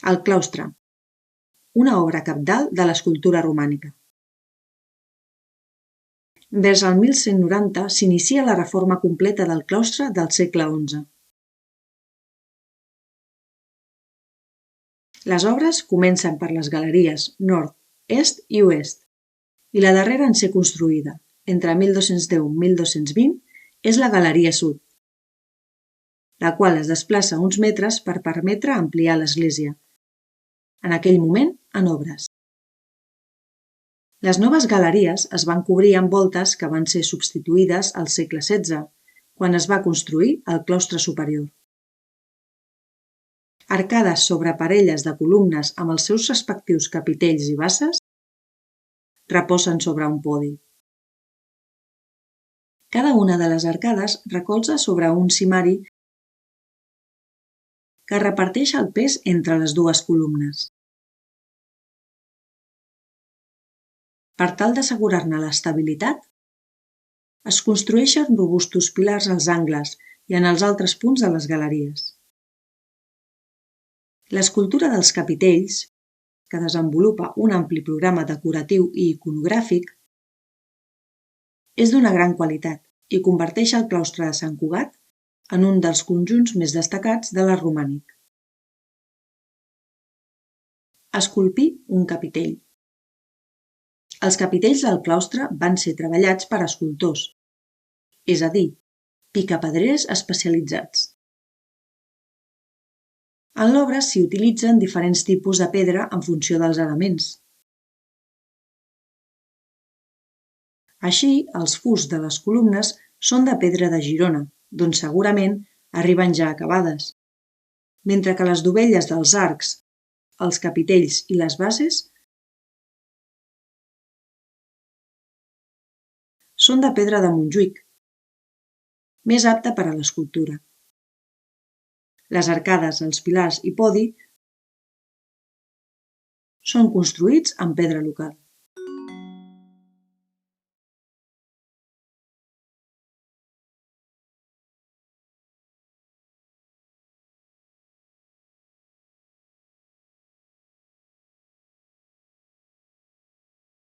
El claustre, una obra cabdal de l'escultura romànica. Vers el 1190 s'inicia la reforma completa del claustre del segle XI. Les obres comencen per les galeries nord, est i oest, i la darrera en ser construïda, entre 1210 i 1220, és la galeria sud, la qual es desplaça uns metres per permetre ampliar l'església, en aquell moment en obres. Les noves galeries es van cobrir amb voltes que van ser substituïdes al segle XVI, quan es va construir el claustre superior. Arcades sobre parelles de columnes amb els seus respectius capitells i basses reposen sobre un podi. Cada una de les arcades recolza sobre un cimari que reparteix el pes entre les dues columnes. Per tal d'assegurar-ne l'estabilitat, es construeixen robustos pilars als angles i en els altres punts de les galeries. L'escultura dels capitells, que desenvolupa un ampli programa decoratiu i iconogràfic, és d'una gran qualitat i converteix el claustre de Sant Cugat en un dels conjunts més destacats de l'art romànic. Esculpir un capitell. Els capitells del claustre van ser treballats per escultors, és a dir, picapedrers especialitzats. En l'obra s'hi utilitzen diferents tipus de pedra en funció dels elements. Així, els fusts de les columnes són de pedra de Girona, d'on segurament arriben ja acabades, mentre que les dovelles dels arcs, els capitells i les bases són de pedra de Montjuïc, més apta per a l'escultura. Les arcades, els pilars i podi són construïts amb pedra local.